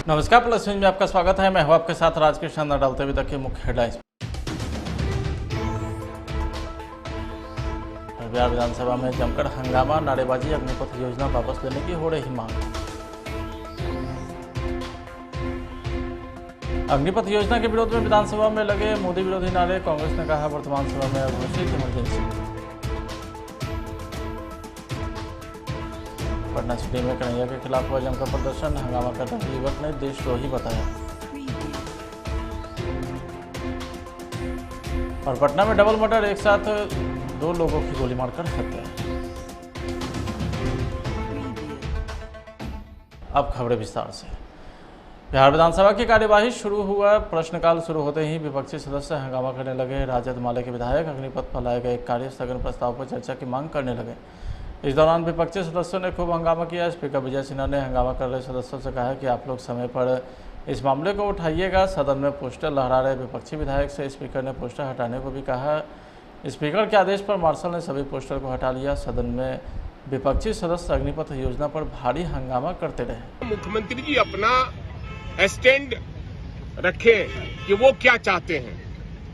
नमस्कार, plus news में आपका स्वागत है। मैं हूं आपके साथ राजकृष्ण। डालते हुए तक के मुख्य हेडलाइंस। बिहार विधानसभा में जमकर हंगामा, नारेबाजी, अग्निपथ योजना वापस लेने की हो रही मांग। अग्निपथ योजना के विरोध में विधानसभा में लगे मोदी विरोधी नारे। कांग्रेस ने कहा वर्तमान समय में अघोषित इमरजेंसी। पटना सिटी में कन्हैया के खिलाफ हुआ जमकर प्रदर्शन, हंगामा करते हुए युवक ने देशद्रोही बताया। और पटना में डबल मर्डर, एक साथ 2 लोगों की गोली मारकर हत्या। अब खबरें विस्तार से। बिहार विधानसभा की कार्यवाही शुरू हुआ। प्रश्नकाल शुरू होते ही विपक्षी सदस्य हंगामा करने लगे। राजद माले के विधायक अग्निपथ पर लाए गए कार्य स्थगन प्रस्ताव पर चर्चा की मांग करने लगे। इस दौरान विपक्षी सदस्यों ने खूब हंगामा किया। स्पीकर विजय सिन्हा ने हंगामा कर रहे सदस्यों से कहा कि आप लोग समय पर इस मामले को उठाइएगा। सदन में पोस्टर लहरा रहे विपक्षी विधायक से स्पीकर ने पोस्टर हटाने को भी कहा। स्पीकर के आदेश पर मार्शल ने सभी पोस्टर को हटा लिया। सदन में विपक्षी सदस्य अग्निपथ योजना पर भारी हंगामा करते रहे। मुख्यमंत्री जी अपना स्टैंड रखें कि वो क्या चाहते हैं,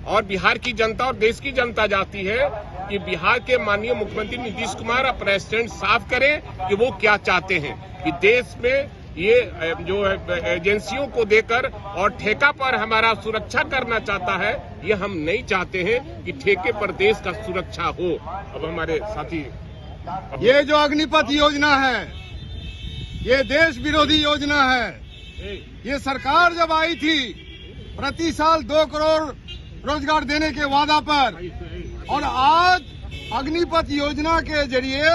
और बिहार की जनता और देश की जनता चाहती है कि बिहार के माननीय मुख्यमंत्री नीतीश कुमार अपना स्टैंड साफ करें कि वो क्या चाहते हैं कि देश में ये जो एजेंसियों को देकर और ठेका पर हमारा सुरक्षा करना चाहता है, ये हम नहीं चाहते हैं कि ठेके पर देश का सुरक्षा हो। अब हमारे साथी, ये जो अग्निपथ योजना है ये देश विरोधी योजना है। ये सरकार जब आई थी प्रति साल 2 करोड़ रोजगार देने के वादा पर, और आज अग्निपथ योजना के जरिए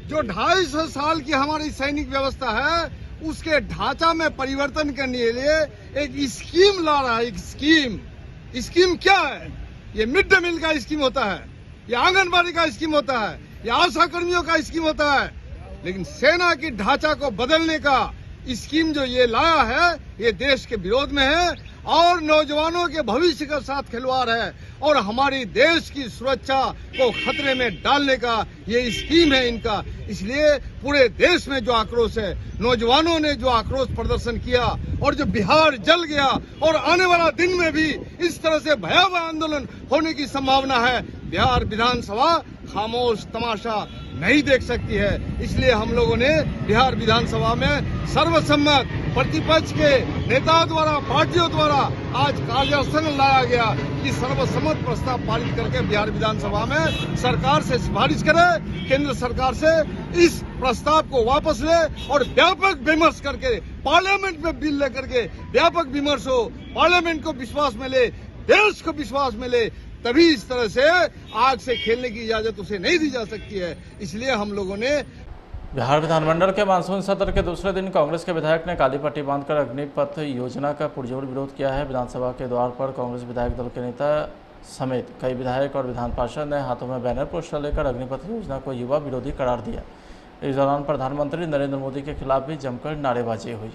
जो 250 साल की हमारी सैनिक व्यवस्था है उसके ढांचा में परिवर्तन करने के लिए एक स्कीम ला रहा है। एक स्कीम क्या है? ये मिड डे मील का स्कीम होता है, ये आंगनबाड़ी का स्कीम होता है, ये आशा कर्मियों का स्कीम होता है। लेकिन सेना की ढांचा को बदलने का स्कीम जो ये लाया है ये देश के विरोध में है और नौजवानों के भविष्य के साथ खिलवाड़ है और हमारी देश की सुरक्षा को खतरे में डालने का ये स्कीम है इनका। इसलिए पूरे देश में जो आक्रोश है, नौजवानों ने जो आक्रोश प्रदर्शन किया और जो बिहार जल गया और आने वाला दिन में भी इस तरह से भयावह आंदोलन होने की संभावना है। बिहार विधानसभा खामोश तमाशा नहीं देख सकती है। इसलिए हम लोगों ने बिहार विधानसभा में सर्वसम्मत प्रतिपक्ष के नेताओं द्वारा, पार्टियों द्वारा आज कार्यस्थल लाया गया कि सर्वसम्मत प्रस्ताव पारित करके बिहार विधानसभा में सरकार से सिफारिश करे, केंद्र सरकार से इस प्रस्ताव को वापस ले और व्यापक विमर्श करके पार्लियामेंट में बिल लेकर के व्यापक विमर्श हो, पार्लियामेंट को विश्वास में ले, देश को विश्वास में ले, तभी इस तरह से आग से खेलने की इजाजत उसे नहीं दी जा सकती है। इसलिए हम लोगों ने बिहार विधानमंडल के मानसून सत्र के दूसरे दिन कांग्रेस के विधायक ने काली पट्टी बांधकर अग्निपथ योजना का पुरजोर विरोध किया है। विधानसभा के द्वार पर कांग्रेस विधायक दल के नेता समेत कई विधायक और विधान पार्षद ने हाथों में बैनर पोस्टर लेकर अग्निपथ योजना को युवा विरोधी करार दिया। इस दौरान प्रधानमंत्री नरेंद्र मोदी के खिलाफ भी जमकर नारेबाजी हुई।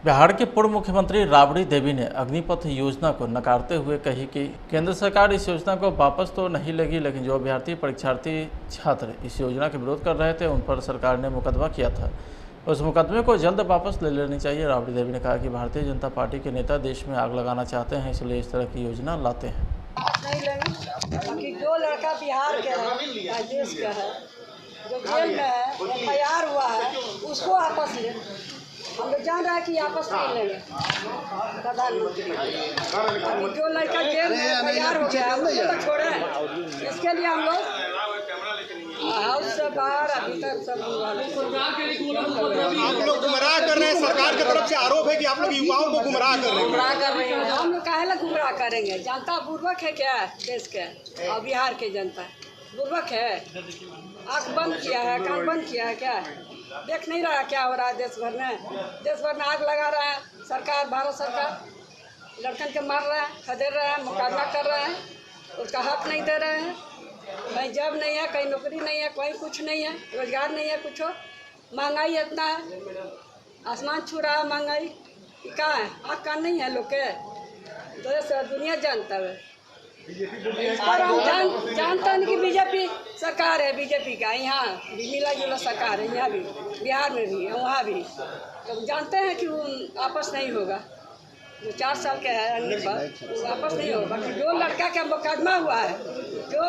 बिहार के पूर्व मुख्यमंत्री राबड़ी देवी ने अग्निपथ योजना को नकारते हुए कही कि केंद्र सरकार इस योजना को वापस तो नहीं लेगी, लेकिन जो अभ्यर्थी परीक्षार्थी छात्र इस योजना के विरोध कर रहे थे उन पर सरकार ने मुकदमा किया था, उस मुकदमे को जल्द वापस ले लेनी चाहिए। राबड़ी देवी ने कहा कि भारतीय जनता पार्टी के नेता देश में आग लगाना चाहते हैं, इसलिए इस तरह की योजना लाते हैं। नहीं, 2 लड़का बिहार के है, देश के है, जो जेल में है, FIR हुआ है, उसको वापस ले। हम लोग जान रहे हैं कि आपस नहीं लेंगे प्रधानमंत्री। अभी जो लड़का जेल में FIR हो गया है उसको तो छोड़े हैं। इसके लिए हम लोग हाउस से बाहर अभी तक सब आप लोग गुमराह कर रहे हैं। सरकार की तरफ से आरोप है कि आप लोग युवाओं को गुमराह कर रहे हैं। हम लोग काहे ला गुमराह करेंगे? जनता बुर्बक है क्या देश के? और बिहार की जनता बुर्बक है? आँख बंद किया है, कान बंद किया है क्या? देख नहीं रहा क्या हो रहा है देश भर में? देश भर में आग लगा रहा है सरकार, भारत सरकार लड़कन के मार रहा है, खदेड़ रहा है, मुकाबला कर रहा है, उसका हक नहीं दे रहे हैं। कहीं जॉब नहीं है, कहीं नौकरी नहीं है, कहीं कुछ नहीं है, रोजगार नहीं है, कुछ हो। महंगाई इतना है, आसमान छू रहा है महंगाई। कहाँ है? आँख कान नहीं है लोग के? दुनिया जानता है। इस पर हम जानते हैं कि बीजेपी सरकार है बीजेपी का, यहाँ भी मिला जुला सरकार है, यहाँ भी बिहार में भी है, वहाँ भी। तो जानते हैं कि वो आपस नहीं होगा। जो 4 साल के है अग्निपथ, वो वापस नहीं होगा। बाकी जो लड़का का मुकदमा हुआ है, जो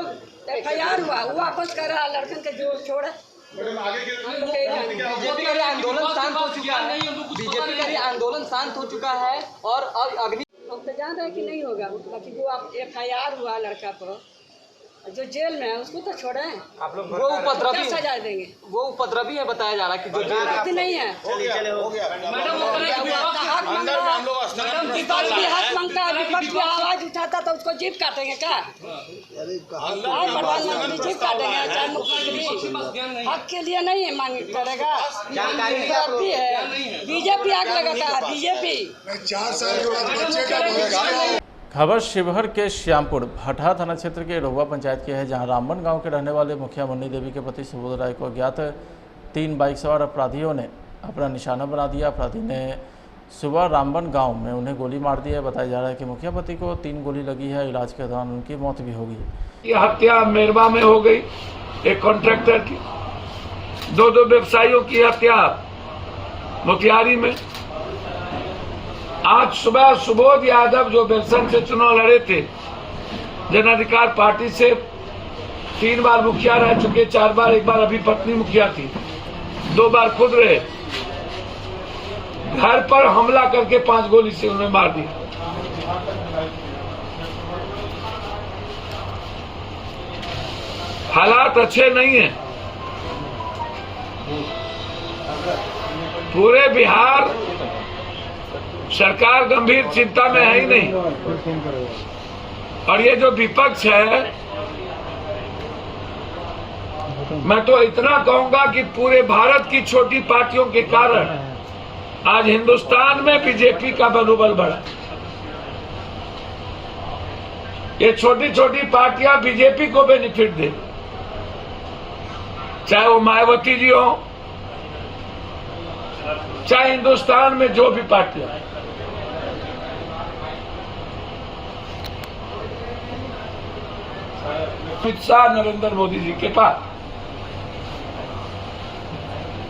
FIR हुआ, वो वापस कर रहा लड़कन के जो छोड़े। बीजेपी का आंदोलन शांत हो चुका है, बीजेपी का आंदोलन शांत हो चुका है और अब अग्नि हम तो जान रहे हैं कि नहीं होगा। बाकी जो आप FIR हुआ लड़का पर, जो जेल में है उसको तो छोड़े। आप लोग वो उपद्रवी क्या सजा देंगे? वो उपद्रवी है, बताया जा रहा है कि जो जेल नहीं है। विपक्ष भी हक मांगता है, विपक्ष भी आवाज उठाता तो उसको जीप काटेंगे क्या? प्रधानमंत्री जीप काटेंगे, चाहे मुख्यमंत्री हक के लिए नहीं मांग करेगा। बीजेपी है, बीजेपी आग लगाता है, बीजेपी। 4 साल के बाद बच्चे का भविष्य। खबर शिवहर के श्यामपुर भटहा थाना क्षेत्र के रोहवा पंचायत की है, जहां रामबन गांव के रहने वाले मुखिया मुन्नी देवी के पति सुबोध राय को अज्ञात 3 बाइक सवार अपराधियों ने अपना निशाना बना दिया। अपराधी ने सुबह रामबन गांव में उन्हें गोली मार दी है। बताया जा रहा है कि मुखिया पति को 3 गोली लगी है। इलाज के दौरान उनकी मौत भी हो गई। ये हत्या मेरवा में हो गई, एक कॉन्ट्रैक्टर की। 2 व्यवसायियों की हत्या मोतिहारी में। आज सुबह सुबोध यादव जो बेलसन से चुनाव लड़े थे, जन अधिकार पार्टी से 3 बार मुखिया रह चुके, 4 बार, एक बार अभी पत्नी मुखिया थी, 2 बार खुद रहे। घर पर हमला करके 5 गोली से उन्हें मार दिया। हालात अच्छे नहीं हैं। पूरे बिहार सरकार गंभीर चिंता में है ही नहीं। और ये जो विपक्ष है, मैं तो इतना कहूंगा कि पूरे भारत की छोटी पार्टियों के कारण आज हिंदुस्तान में बीजेपी का मनोबल बढ़ा। ये छोटी छोटी पार्टियां बीजेपी को बेनिफिट दे, चाहे वो मायावती जी हो, चाहे हिंदुस्तान में जो भी पार्टियां। अमित शाह नरेंद्र मोदी जी के पास।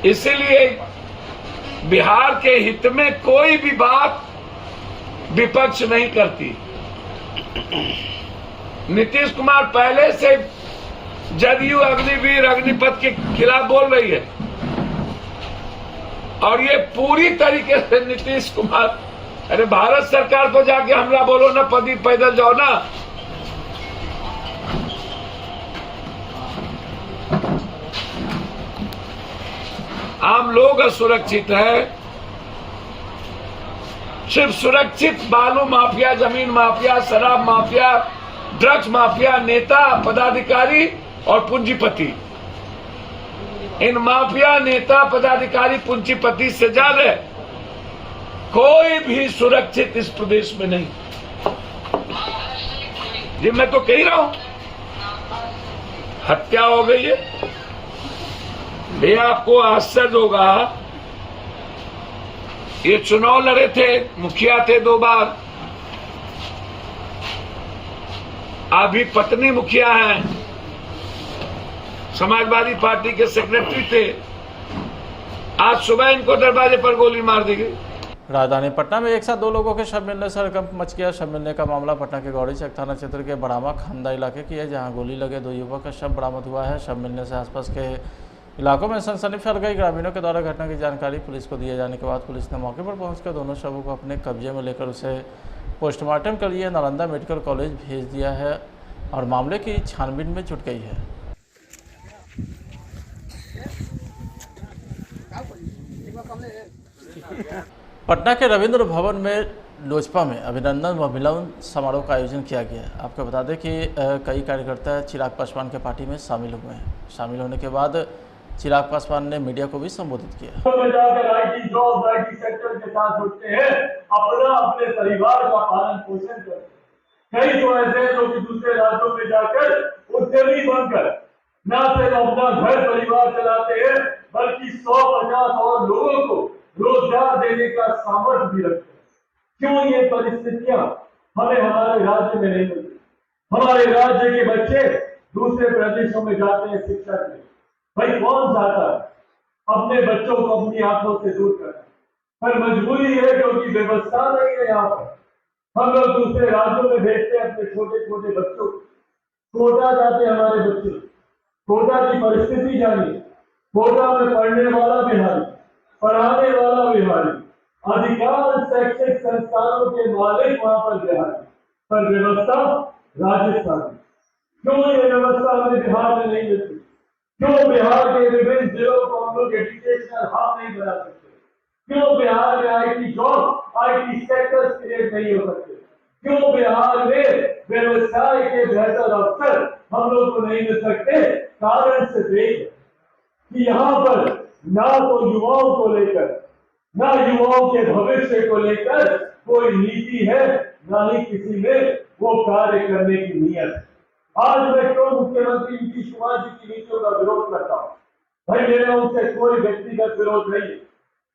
इसीलिए बिहार के हित में कोई भी बात विपक्ष नहीं करती। नीतीश कुमार पहले से जदयू अग्निवीर अग्निपथ के खिलाफ बोल रही है और ये पूरी तरीके से नीतीश कुमार, अरे भारत सरकार को जाके हमला बोलो ना, पैदल जाओ ना। आम लोग असुरक्षित है। सिर्फ सुरक्षित बालू माफिया, जमीन माफिया, शराब माफिया, ड्रग्स माफिया, नेता, पदाधिकारी और पूंजीपति। इन माफिया, नेता, पदाधिकारी, पूंजीपति से ज्यादा कोई भी सुरक्षित इस प्रदेश में नहीं। ये मैं तो कह रहा हूं, हत्या हो गई है। ये आपको आश्चर्य होगा, ये चुनाव लड़े थे, मुखिया थे 2 बार, अभी पत्नी मुखिया हैं, समाजवादी पार्टी के सेक्रेटरी थे। आज सुबह इनको दरवाजे पर गोली मार दी गई। राजधानी पटना में एक साथ 2 लोगों के शव मिलने से हड़कंप मच गया। शव मिलने का मामला पटना के गौरी चक थाना क्षेत्र के बड़ामा खंदा इलाके की है, जहां गोली लगे 2 युवक का शव बरामद हुआ है। शव मिलने से आसपास के इलाकों में सनसनी फैल गई। ग्रामीणों के द्वारा घटना की जानकारी पुलिस को दिए जाने के बाद पुलिस ने मौके पर पहुंचकर दोनों शवों को अपने कब्जे में लेकर उसे पोस्टमार्टम के लिए नालंदा मेडिकल कॉलेज भेज दिया है और मामले की छानबीन में जुट गई है। पटना के रविंद्र भवन में लोजपा में अभिनंदन व मिलन समारोह का आयोजन किया गया। आपको बता दें कि कई कार्यकर्ता चिराग पासवान के पार्टी में शामिल हुए हैं। शामिल होने के बाद चिराग पासवान ने मीडिया को भी संबोधित किया। IT सेक्टर के साथ जुड़ते हैं, अपने परिवार का पालन पोषण करते। कई तो ऐसे जो कि दूसरे राज्यों में जाकर उद्यमी बनकर न सिर्फ अपना घर परिवार चलाते हैं, बल्कि 150 और लोगों को रोजगार देने का सामर्थ्य भी रखते हैं। क्यों ये परिस्थितियां हमें हमारे राज्य में नहीं मिलती? हमारे राज्य के बच्चे दूसरे दूसरे प्रदेशों में जाते हैं शिक्षा के लिए। भाई कौन चाहता है अपने बच्चों को अपनी आंखों से दूर करना, पर मजबूरी है क्योंकि व्यवस्था नहीं है यहाँ पर। हम लोग दूसरे राज्यों में भेजते हैं अपने छोटे छोटे बच्चों को। कोटा जाते हमारे बच्चे, कोटा की परिस्थिति जानिए। कोटा में पढ़ने वाला बिहारी, पढ़ाने वाला बिहारी, अधिकांश शैक्षिक संस्थानों के मालिक वहां पर बिहारी, पर व्यवस्था राजस्थान में। क्यों ये व्यवस्था हमें बिहार में नहीं मिलती? क्यों बिहार के विभिन्न जिलों को हम लोग एजुकेशनल हब नहीं बना सकते? क्यों बिहार में IT job, IT sectors create नहीं हो सकते? क्यों बिहार में व्यवसाय के बेहतर अवसर हम लोग को नहीं मिल सकते? कारण से देख कि यहाँ पर ना तो युवाओं को लेकर, ना युवाओं के भविष्य को लेकर कोई नीति है, ना ही किसी में वो कार्य करने की नीयत है। आज मैं क्यों मुख्यमंत्री नीतीश कुमार जी की नीतियों का विरोध करता हूँ? भाई मेरा उनसे कोई व्यक्तिगत विरोध नहीं है,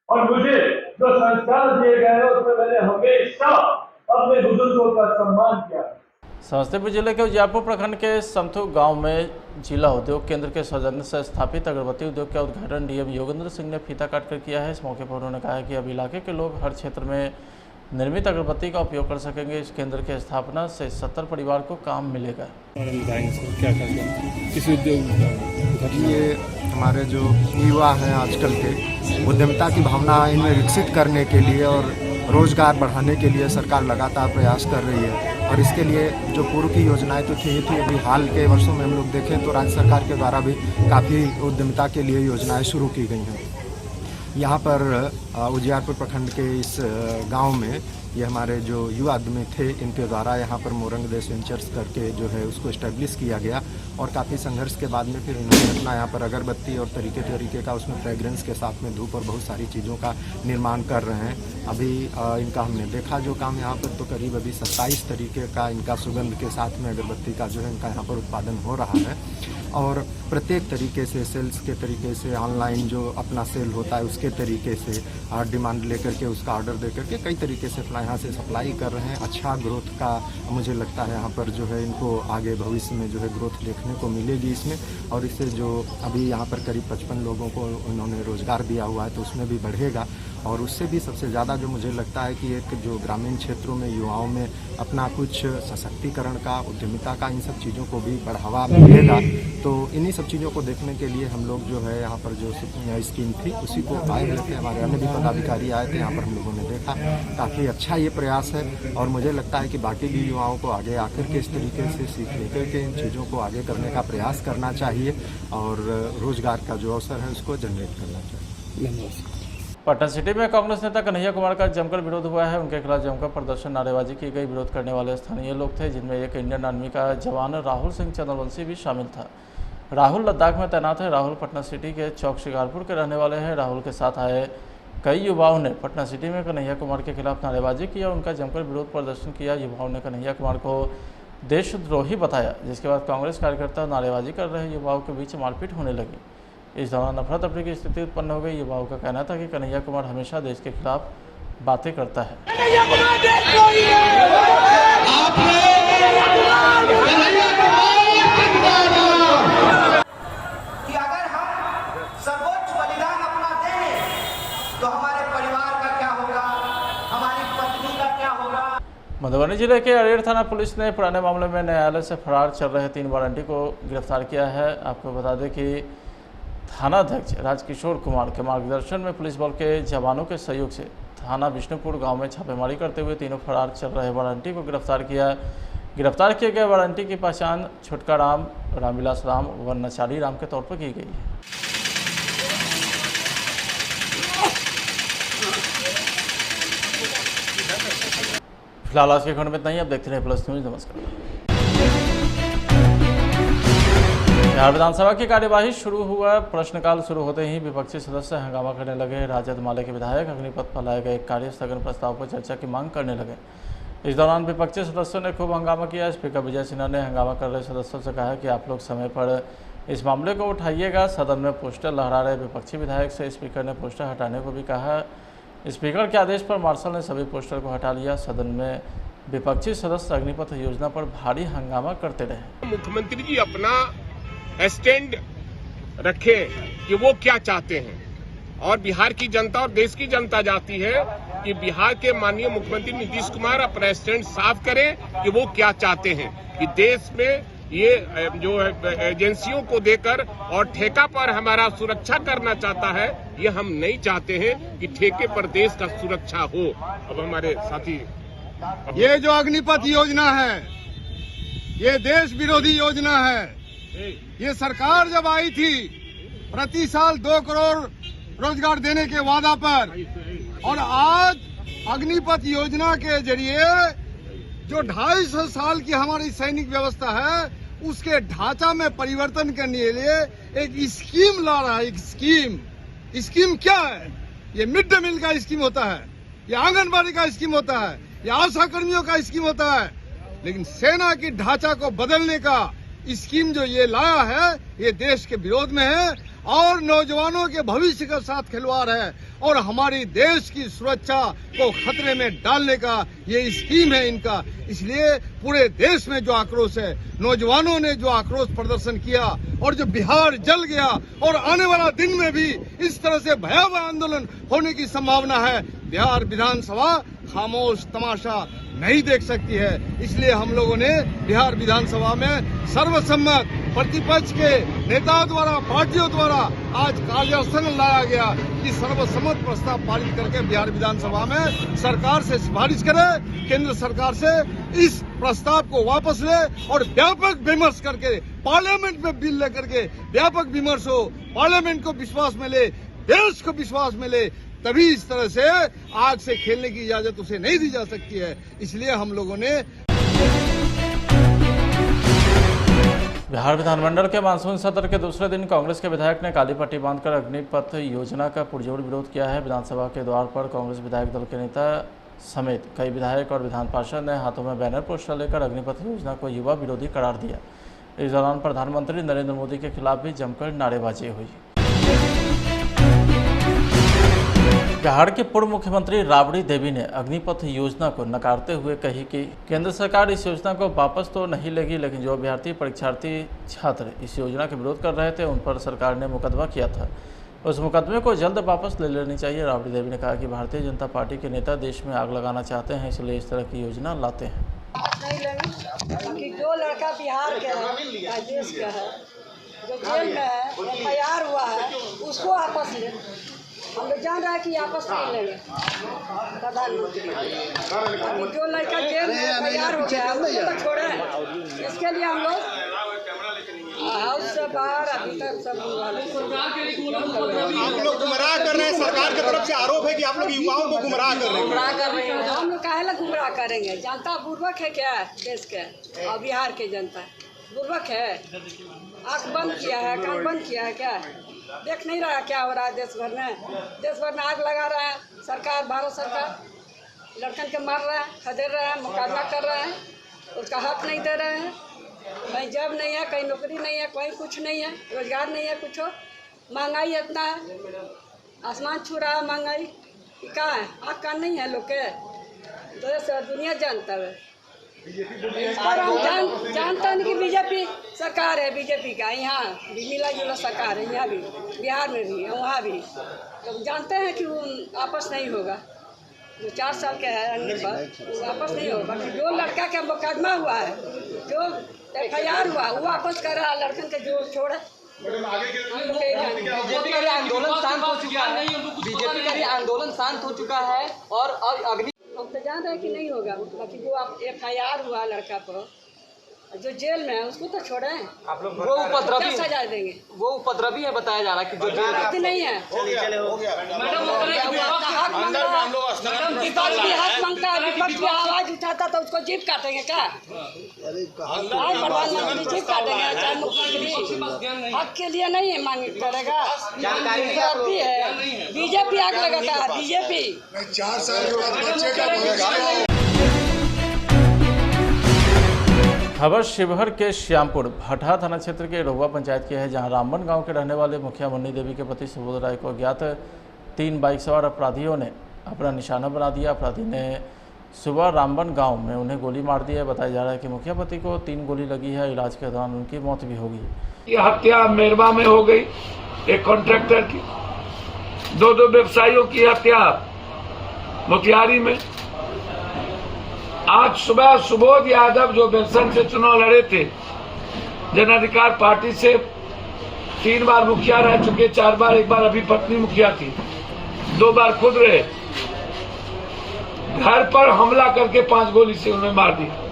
और मुझे जो संस्कार दिए गए हैं उसमें मैंने हमेशा अपने बुजुर्गों का सम्मान किया। समस्तीपुर जिले के उजियारपुर प्रखंड के समथू गांव में जिला उद्योग केंद्र के सौजन्य से स्थापित अगरबत्ती उद्योग का उद्घाटन डीएम योगेंद्र सिंह ने फीता काटकर किया है। इस मौके पर उन्होंने कहा कि अब इलाके के लोग हर क्षेत्र में निर्मित अगरबत्ती का उपयोग कर सकेंगे। इस केंद्र की स्थापना से 70 परिवार को काम मिलेगा। ये हमारे जो युवा हैं आजकल के, उद्यमिता की भावना इनमें विकसित करने के लिए और रोजगार बढ़ाने के लिए सरकार लगातार प्रयास कर रही है। और इसके लिए जो पूर्व की योजनाएं तो थी अभी हाल के वर्षों में हम लोग देखें तो राज्य सरकार के द्वारा भी काफ़ी उद्यमिता के लिए योजनाएं शुरू की गई हैं। यहाँ पर उजियारपुर प्रखंड के इस गांव में ये हमारे जो युवा आदमी थे इनके द्वारा यहाँ पर मोरंग देश वेंचर्स करके जो है उसको इस्टेब्लिश किया गया, और काफ़ी संघर्ष के बाद में फिर इन्होंने अपना यहाँ पर अगरबत्ती और तरीके का उसमें फ्रेग्रेंस के साथ में धूप और बहुत सारी चीज़ों का निर्माण कर रहे हैं। अभी इनका हमने देखा जो काम यहाँ पर, तो करीब अभी 27 तरीके का इनका सुगंध के साथ में अगरबत्ती का जो है इनका यहाँ पर उत्पादन हो रहा है। और प्रत्येक तरीके से सेल्स के तरीके से, ऑनलाइन जो अपना सेल होता है उसके तरीके से, डिमांड लेकर के उसका ऑर्डर दे करके कई तरीके से यहाँ से सप्लाई कर रहे हैं। अच्छा ग्रोथ का मुझे लगता है यहाँ पर जो है इनको आगे भविष्य में जो है ग्रोथ देखने को मिलेगी इसमें। और इससे जो अभी यहाँ पर करीब 55 लोगों को उन्होंने रोज़गार दिया हुआ है तो उसमें भी बढ़ेगा। और उससे भी सबसे ज़्यादा जो मुझे लगता है कि एक जो ग्रामीण क्षेत्रों में युवाओं में अपना कुछ सशक्तिकरण का, उद्यमिता का, इन सब चीज़ों को भी बढ़ावा मिलेगा। तो इन्हीं सब चीज़ों को देखने के लिए हम लोग जो है यहाँ पर जो स्कीम थी उसी को आए हुए थे। हमारे अन्य भी पदाधिकारी आए थे यहाँ पर, हम लोगों ने देखा काफ़ी अच्छा ये प्रयास है। और मुझे लगता है कि बाकी भी युवाओं को आगे आकर के इस तरीके से सीख लेकर के इन चीज़ों को आगे करने का प्रयास करना चाहिए और रोज़गार का जो अवसर है उसको जनरेट करना चाहिए। पटना सिटी में कांग्रेस नेता कन्हैया कुमार का जमकर विरोध हुआ है। उनके खिलाफ जमकर प्रदर्शन, नारेबाजी की गई। विरोध करने वाले स्थानीय लोग थे, जिनमें एक इंडियन आर्मी का जवान राहुल सिंह चंद्रवंशी भी शामिल था। राहुल लद्दाख में तैनात है। राहुल पटना सिटी के चौक शिकारपुर के रहने वाले हैं। राहुल के साथ आए कई युवाओं ने पटना सिटी में कन्हैया कुमार के खिलाफ नारेबाजी की और उनका जमकर विरोध प्रदर्शन किया। युवाओं ने कन्हैया कुमार को देशद्रोही बताया, जिसके बाद कांग्रेस कार्यकर्ता नारेबाजी कर रहे युवाओं के बीच मारपीट होने लगी। इस दौरान नफरत अफरी की स्थिति उत्पन्न हो गई। युवाओं का कहना था कि कन्हैया कुमार हमेशा देश के खिलाफ बातें करता है। कि अगर हम सर्वोच्च बलिदान अपना दें तो हमारे परिवार का क्या होगा, हमारी पत्नी का क्या होगा। मधुबनी जिले के अरेर थाना पुलिस ने पुराने मामले में न्यायालय से फरार चल रहे 3 वारंटी को गिरफ्तार किया है। आपको बता दें कि थानाध्यक्ष राजकिशोर कुमार के मार्गदर्शन में पुलिस बल के जवानों के सहयोग से थाना विष्णुपुर गांव में छापेमारी करते हुए तीनों फरार चल रहे वारंटी को गिरफ्तार किया। गिरफ्तार किए गए वारंटी की पहचान छुटका राम, रामविलास राम व नचारी राम के तौर पर की गई है। फिलहाल आज के खंड में इतना ही। अब देखते रहे प्लस न्यूज। नमस्कार। बिहार विधानसभा की कार्यवाही शुरू हुआ। प्रश्नकाल शुरू होते ही विपक्षी सदस्य हंगामा करने लगे। राजद माले के विधायक अग्निपथ पर लाए गए कार्य स्थगन प्रस्ताव पर चर्चा की मांग करने लगे। इस दौरान विपक्षी सदस्यों ने खूब हंगामा किया। स्पीकर विजय सिन्हा ने हंगामा कर रहे सदस्यों से कहा कि आप लोग समय पर इस मामले को उठाइएगा। सदन में पोस्टर लहरा रहे विपक्षी विधायक से स्पीकर ने पोस्टर हटाने को भी कहा। स्पीकर के आदेश पर मार्शल ने सभी पोस्टर को हटा लिया। सदन में विपक्षी सदस्य अग्निपथ योजना पर भारी हंगामा करते रहे। मुख्यमंत्री जी अपना स्टैंड रखें कि वो क्या चाहते हैं। और बिहार की जनता और देश की जनता चाहती है कि बिहार के माननीय मुख्यमंत्री नीतीश कुमार अपना स्टैंड साफ करें कि वो क्या चाहते हैं कि देश में ये जो एजेंसियों को देकर और ठेका पर हमारा सुरक्षा करना चाहता है, ये हम नहीं चाहते हैं कि ठेके पर देश का सुरक्षा हो। अब हमारे साथी ये जो अग्निपथ योजना है, ये देश विरोधी योजना है। ये सरकार जब आई थी प्रति साल 2 करोड़ रोजगार देने के वादा पर, और आज अग्निपथ योजना के जरिए जो 250 साल की हमारी सैनिक व्यवस्था है उसके ढांचा में परिवर्तन करने के लिए एक स्कीम ला रहा है। एक स्कीम क्या है? ये मिड डे मील का स्कीम होता है, ये आंगनबाड़ी का स्कीम होता है, ये आशा कर्मियों का स्कीम होता है। लेकिन सेना की ढांचा को बदलने का स्कीम जो ये लाया है, ये देश के विरोध में है और नौजवानों के भविष्य के साथ खिलवाड़ है और हमारी देश की सुरक्षा को खतरे में डालने का ये स्कीम है इनका। इसलिए पूरे देश में जो आक्रोश है, नौजवानों ने जो आक्रोश प्रदर्शन किया और जो बिहार जल गया और आने वाला दिन में भी इस तरह से भयावह आंदोलन होने की संभावना है। बिहार विधानसभा खामोश तमाशा नहीं देख सकती है। इसलिए हम लोगों ने बिहार विधानसभा में सर्वसम्मत प्रतिपक्ष के नेताओं द्वारा, पार्टियों द्वारा आज कार्यासन लाया गया कि सर्वसम्मत प्रस्ताव पारित करके बिहार विधानसभा में सरकार से सिफारिश करे, केंद्र सरकार से इस प्रस्ताव को वापस ले और व्यापक विमर्श करके पार्लियामेंट में बिल लेकर के व्यापक विमर्श हो, पार्लियामेंट को विश्वास में ले, देश को विश्वास में ले, तभी इस तरह से आग से खेलने की इजाजत उसे नहीं दी जा सकती है। इसलिए हम लोगों ने बिहार विधानमंडल के मानसून सत्र के दूसरे दिन कांग्रेस के विधायक ने काली पट्टी बांधकर अग्निपथ योजना का पुरजोर विरोध किया है। विधानसभा के द्वार पर कांग्रेस विधायक दल के नेता समेत कई विधायक और विधान पार्षद ने हाथों में बैनर पोस्टर लेकर अग्निपथ योजना को युवा विरोधी करार दिया। इस दौरान प्रधानमंत्री नरेंद्र मोदी के खिलाफ भी जमकर नारेबाजी हुई। बिहार के पूर्व मुख्यमंत्री राबड़ी देवी ने अग्निपथ योजना को नकारते हुए कही कि केंद्र सरकार इस योजना को वापस तो नहीं लेगी, लेकिन जो अभ्यर्थी परीक्षार्थी छात्र इस योजना के विरोध कर रहे थे उन पर सरकार ने मुकदमा किया था, उस मुकदमे को जल्द वापस ले लेनी चाहिए। राबड़ी देवी ने कहा कि भारतीय जनता पार्टी के नेता देश में आग लगाना चाहते हैं, इसलिए इस तरह की योजना लाते हैं। नहीं लेंगे, जो लड़का बिहार के है, देश का है, जो जेल में है, FIR हुआ है, उसको वापस ले। हम लोग जान रहे हैं कि आपस नहीं लेंगे प्रधानमंत्री। अभी जो लड़का जेल में FIR हो गया है उसको तो छोड़े। इसके लिए हम लोग हाउस से बाहर अभी तक सब आप लोग गुमराह कर रहे हैं। सरकार की तरफ से आरोप है कि आप लोग युवाओं को गुमराह कर रहे हैं। हम लोग काहे ला गुमराह करेंगे? जनता बुर्बक है क्या देश के और बिहार के जनता बुर्बक है? आँख बंद किया है, कान बंद किया है क्या? देख नहीं रहा क्या हो रहा है देश भर में? देश भर में आग लगा रहा है सरकार, भारत सरकार लड़कन के मार रहा है, खदेड़ रहा है, मुकाबला कर रहा है, उसका हक नहीं दे रहे हैं। कहीं जॉब नहीं है, कहीं नौकरी नहीं है, कोई कुछ नहीं है, रोजगार नहीं है, कुछ हो। महंगाई इतना है, आसमान छू रहा है महंगाई। क्या है? आँख कान नहीं है लोग के? देश दुनिया जानता है। इस पर हम जानता नहीं कि बीजेपी सरकार है, बीजेपी का यहाँ भी मिला जुला सरकार है, यहाँ भी बिहार में भी वहाँ भी। तो जानते हैं कि वो आपस नहीं होगा। जो 4 साल के है अग्निपथ वो वापस नहीं होगा। बाकी जो लड़का का मुकदमा हुआ है, जो FIR हुआ, वो वापस कर रहा है लड़कन के जो छोड़े। बीजेपी का आंदोलन शांत हो चुका है, बीजेपी का आंदोलन शांत हो चुका है और अब अग्नि हम तो जान रहे हैं कि नहीं होगा। बाकी जो FIR हुआ लड़का पर, जो जेल में है उसको तो छोड़े। आप लोग वो उपद्रवी सजा देंगे, वो उपद्रवी है बताया जा रहा है कि जो जेल नहीं है। विपक्ष भी हक मांगता है, विपक्ष भी आवाज उठाता तो उसको जीप काटेंगे क्या? प्रधानमंत्री जीप काटेंगे? चाहे मुख्यमंत्री हक के लिए नहीं मांग करेगा। है बीजेपी आग लगाता है, बीजेपी 4 साल बच्चे का खबर शिवहर के श्यामपुर भटहा थाना क्षेत्र के रोहवा पंचायत की है, जहां रामबन गांव के रहने वाले मुखिया मुन्नी देवी के पति सुबोध राय को अज्ञात 3 बाइक सवार अपराधियों ने अपना निशाना बना दिया। अपराधी ने सुबह रामबन गांव में उन्हें गोली मार दी है। बताया जा रहा है कि मुखिया पति को 3 गोली लगी है। इलाज के दौरान उनकी मौत भी हो गई। की हत्या मेरवा में हो गई, एक कॉन्ट्रैक्टर की। दो व्यवसायियों की हत्या मोतिहारी में। आज सुबह सुबोध यादव जो बेलसन से चुनाव लड़े थे, जन अधिकार पार्टी से 3 बार मुखिया रह चुके, 4 बार, एक बार अभी पत्नी मुखिया थी, 2 बार खुद रहे, घर पर हमला करके 5 गोली से उन्हें मार दिया।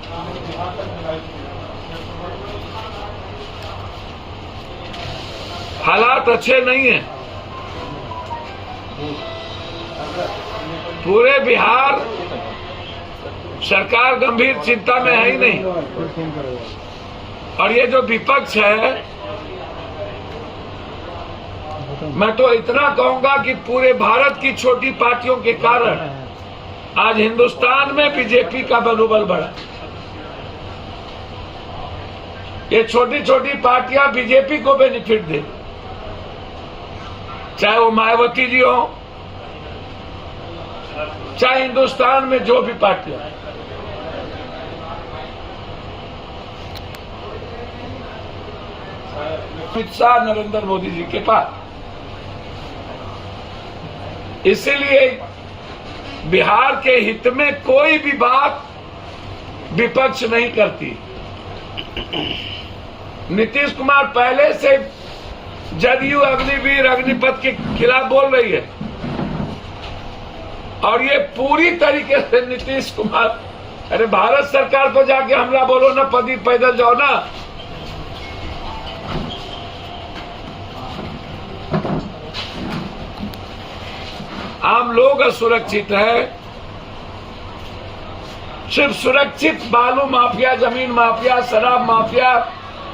हालात अच्छे नहीं हैं। पूरे बिहार सरकार गंभीर चिंता में है ही नहीं। और ये जो विपक्ष है, मैं तो इतना कहूंगा कि पूरे भारत की छोटी पार्टियों के कारण आज हिंदुस्तान में बीजेपी का मनोबल बढ़ा। ये छोटी छोटी पार्टियां बीजेपी को बेनिफिट दे, चाहे वो मायावती जी हो, चाहे हिंदुस्तान में जो भी पार्टियां। अमित शाह नरेंद्र मोदी जी के पास, इसीलिए बिहार के हित में कोई भी बात विपक्ष नहीं करती। नीतीश कुमार पहले से जदयू अग्निवीर अग्निपथ के खिलाफ बोल रही है, और ये पूरी तरीके से नीतीश कुमार, अरे भारत सरकार को जाके हमला बोलो ना, पैदल जाओ ना। आम लोग असुरक्षित है। सिर्फ सुरक्षित बालू माफिया, जमीन माफिया, शराब माफिया,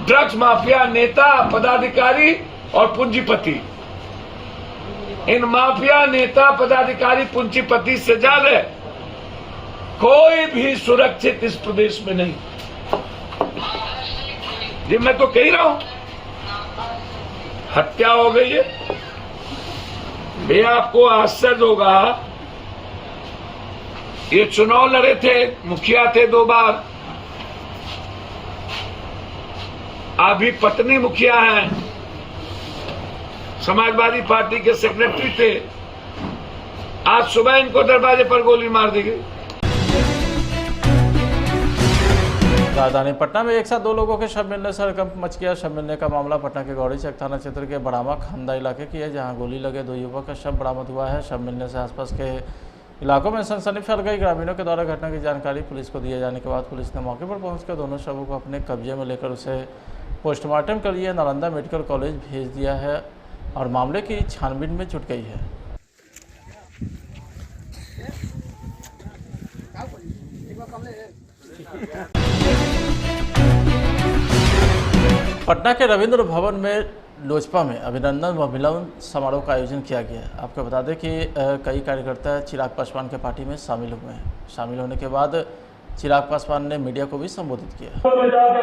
ड्रग्स माफिया, नेता, पदाधिकारी और पूंजीपति। इन माफिया, नेता, पदाधिकारी, पूंजीपति से ज्यादा कोई भी सुरक्षित इस प्रदेश में नहीं। ये मैं तो कह रहा हूं, हत्या हो गई है। ये आपको आश्चर्य होगा, ये चुनाव लड़े थे, मुखिया थे 2 बार, अभी पत्नी मुखिया हैं, समाजवादी पार्टी के सेक्रेटरी थे। आज सुबह इनको दरवाजे पर गोली मार दी गई। राजधानी पटना में एक साथ 2 लोगों के शव मिलने से हड़कंप मच गया। शव मिलने का मामला पटना के गौरी चक थाना क्षेत्र के बड़ामा खंदा इलाके की है, जहां गोली लगे 2 युवक का शव बरामद हुआ है। शव मिलने से आसपास के इलाकों में सनसनी फैल गई। ग्रामीणों के द्वारा घटना की जानकारी पुलिस को दिए जाने के बाद पुलिस ने मौके पर पहुंचकर दोनों शवों को अपने कब्जे में लेकर उसे पोस्टमार्टम के लिए नालंदा मेडिकल कॉलेज भेज दिया है और मामले की छानबीन में जुट गई है। पटना के रविंद्र भवन में लोजपा में अभिनंदन व मिलन समारोह का आयोजन किया गया है। आपको बता दें कि कई कार्यकर्ता चिराग पासवान के पार्टी में शामिल हुए हैं। शामिल होने के बाद चिराग पासवान ने मीडिया को भी संबोधित किया।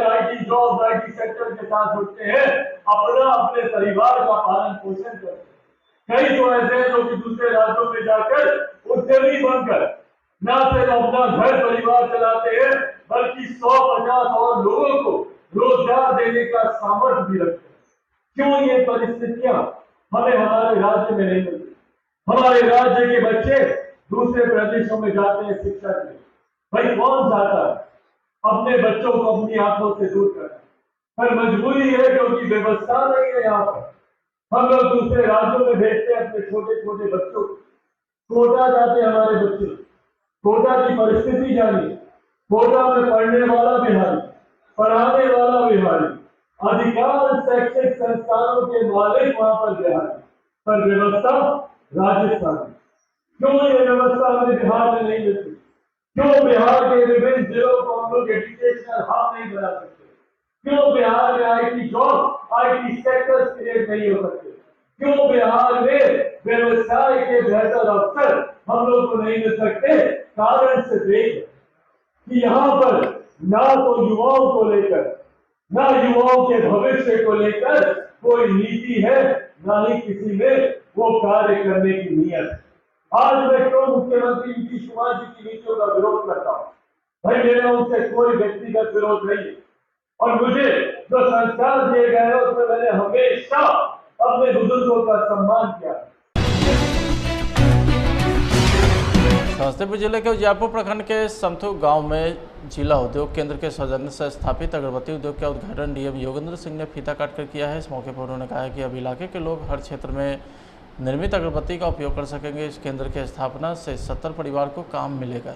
IT जॉब IT सेक्टर के साथ जुड़ते हैं, अपने परिवार का पालन पोषण करते हैं। कई तो ऐसे जो कि दूसरे राज्यों में जाकर उद्यमी बनकर न सिर्फ अपना घर परिवार चलाते हैं, बल्कि 150 और लोगों को रोजगार देने का सामर्थ्य भी रखते हैं। क्यों ये परिस्थितियां हमें हमारे राज्य में नहीं मिलती? हमारे राज्य के बच्चे दूसरे प्रदेशों में जाते हैं शिक्षा के लिए। भाई कौन चाहता है अपने बच्चों को अपनी आंखों से दूर करना? पर मजबूरी है, क्योंकि व्यवस्था नहीं है यहाँ पर। हम लोग दूसरे राज्यों में भेजते हैं अपने छोटे छोटे बच्चों को। कोटा जाते हमारे बच्चे, कोटा की परिस्थिति जानिए। कोटा में पढ़ने वाला बिहारी, पढ़ाने वाला बिहारी, अधिकांश शैक्षिक संस्थानों के मालिक वहां पर बिहारी, पर व्यवस्था राजस्थान में। क्यों ये व्यवस्था हमें बिहार में नहीं मिलती? क्यों बिहार के विभिन्न जिलों को हम लोग एजुकेशनल हब नहीं बना सकते? क्यों बिहार में IT job IT sectors create नहीं हो सकते? क्यों बिहार में व्यवसाय के बेहतर अवसर हम लोग को नहीं मिल सकते? कारण से देख कि यहाँ पर ना तो युवाओं को लेकर, ना युवाओं के भविष्य को लेकर कोई नीति है, ना ही किसी में वो कार्य करने की नीयत है। आज मैं क्यों मुख्यमंत्री नीतीश कुमार जी की नीतियों का विरोध करता हूँ? भाई मेरा उनसे कोई व्यक्तिगत विरोध नहीं है, और मुझे जो संस्कार दिए गए हैं उसमें मैं हमेशा अपने बुजुर्गों का सम्मान किया। समस्तीपुर जिले के उजियारपुर प्रखंड के समथु गांव में जिला उद्योग केंद्र के सौजन्य से स्थापित अगरबत्ती उद्योग का उद्घाटन डीएम योगेंद्र सिंह ने फीता काटकर किया है। इस मौके पर उन्होंने कहा कि अब इलाके के लोग हर क्षेत्र में निर्मित अगरबत्ती का उपयोग कर सकेंगे। इस केंद्र की स्थापना से 70 परिवार को काम मिलेगा।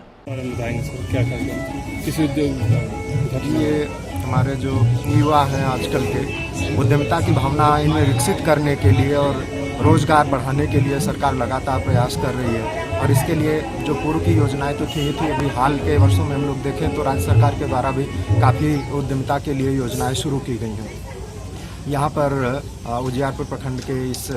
किस उद्योग ये हमारे जो युवा हैं आजकल के उद्यमिता की भावना इनमें विकसित करने के लिए और रोजगार बढ़ाने के लिए सरकार लगातार प्रयास कर रही है। और इसके लिए जो पूर्व की योजनाएं तो थी अभी हाल के वर्षों में हम लोग देखें तो राज्य सरकार के द्वारा भी काफ़ी उद्यमिता के लिए योजनाएं शुरू की गई हैं। यहाँ पर उजियारपुर प्रखंड के इस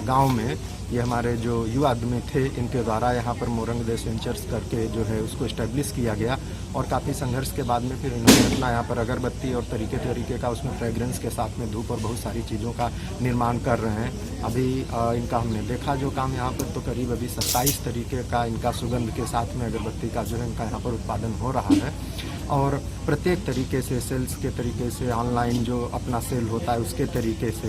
गांव में ये हमारे जो युवा उद्यमी थे इनके द्वारा यहाँ पर मोरंग देश वेंचर्स करके जो है उसको इस्टेब्लिश किया गया और काफ़ी संघर्ष के बाद में फिर इन्होंने अपना यहाँ पर अगरबत्ती और तरीके का उसमें फ्रेग्रेंस के साथ में धूप और बहुत सारी चीज़ों का निर्माण कर रहे हैं। अभी इनका हमने देखा जो काम यहाँ पर तो करीब अभी 27 तरीके का इनका सुगंध के साथ में अगरबत्ती का जो है इनका यहाँ पर उत्पादन हो रहा है। और प्रत्येक तरीके से सेल्स के तरीके से ऑनलाइन जो अपना सेल होता है उसके तरीके से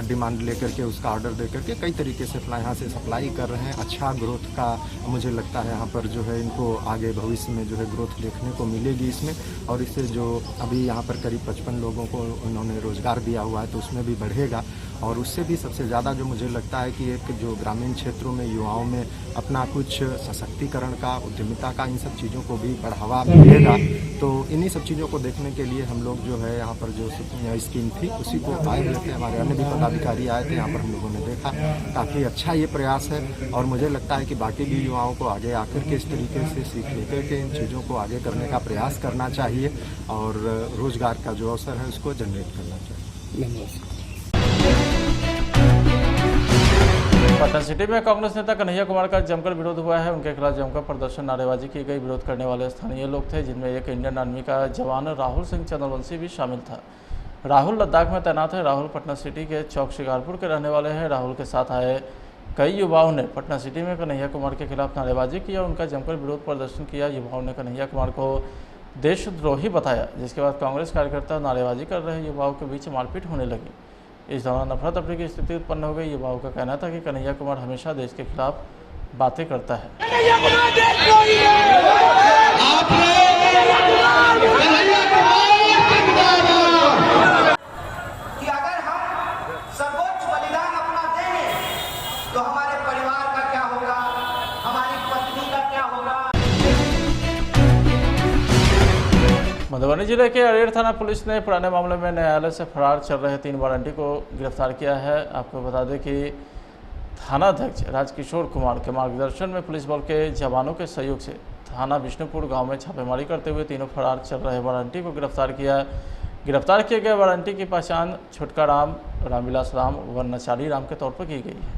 डिमांड लेकर के उसका ऑर्डर दे करके कई तरीके से अपना यहाँ से सप्लाई कर रहे हैं। अच्छा ग्रोथ का मुझे लगता है यहाँ पर जो है इनको आगे भविष्य में जो है ग्रोथ देखने को मिलेगी इसमें। और इससे जो अभी यहाँ पर करीब 55 लोगों को उन्होंने रोज़गार दिया हुआ है तो उसमें भी बढ़ेगा। और उससे भी सबसे ज़्यादा जो मुझे लगता है कि एक जो ग्रामीण क्षेत्रों में युवाओं में अपना कुछ सशक्तिकरण का उद्यमिता का इन सब चीज़ों को भी बढ़ावा मिलेगा। तो इन्हीं सब चीज़ों को देखने के लिए हम लोग जो है यहाँ पर जो स्कीम थी उसी को आए हुए थे। हमारे अन्य भी पदाधिकारी आए थे, यहाँ पर हम लोगों ने देखा काफ़ी अच्छा ये प्रयास है। और मुझे लगता है कि बाकी भी युवाओं को आगे आकर के इस तरीके से सीख लेकर के इन चीज़ों को आगे करने का प्रयास करना चाहिए और रोज़गार का जो अवसर है उसको जनरेट करना चाहिए। पटना सिटी में कांग्रेस नेता कन्हैया कुमार का जमकर विरोध हुआ है। उनके खिलाफ जमकर प्रदर्शन नारेबाजी की गई। विरोध करने वाले स्थानीय लोग थे जिनमें एक इंडियन आर्मी का जवान राहुल सिंह चंद्रवंशी भी शामिल था। राहुल लद्दाख में तैनात है। राहुल पटना सिटी के चौक शिकारपुर के रहने वाले हैं। राहुल के साथ आए कई युवाओं ने पटना सिटी में कन्हैया कुमार के खिलाफ नारेबाजी की और उनका जमकर विरोध प्रदर्शन किया। युवाओं ने कन्हैया कुमार को देशद्रोही बताया, जिसके बाद कांग्रेस कार्यकर्ता नारेबाजी कर रहे युवाओं के बीच मारपीट होने लगी। इस दौरान नफरत अफरी की स्थिति उत्पन्न हो गई। युवाओं का कहना था कि कन्हैया कुमार हमेशा देश के खिलाफ बातें करता है। कि अगर हम सर्वोच्च बलिदान अपना देंगे तो हमारे परिवार का क्या होगा, हमारी पत्नी का क्या होगा। मधुबनी जिले के अरेर थाना पुलिस ने पुराने मामले में न्यायालय से फरार चल रहे 3 वारंटी को गिरफ्तार किया है। आपको बता दें कि थानाध्यक्ष राजकिशोर कुमार के मार्गदर्शन में पुलिस बल के जवानों के सहयोग से थाना विष्णुपुर गांव में छापेमारी करते हुए तीनों फरार चल रहे वारंटी को गिरफ्तार किया। गिरफ्तार किए गए वारंटी की पहचान छुटका राम, रामविलास राम व नचारी राम के तौर पर की गई है।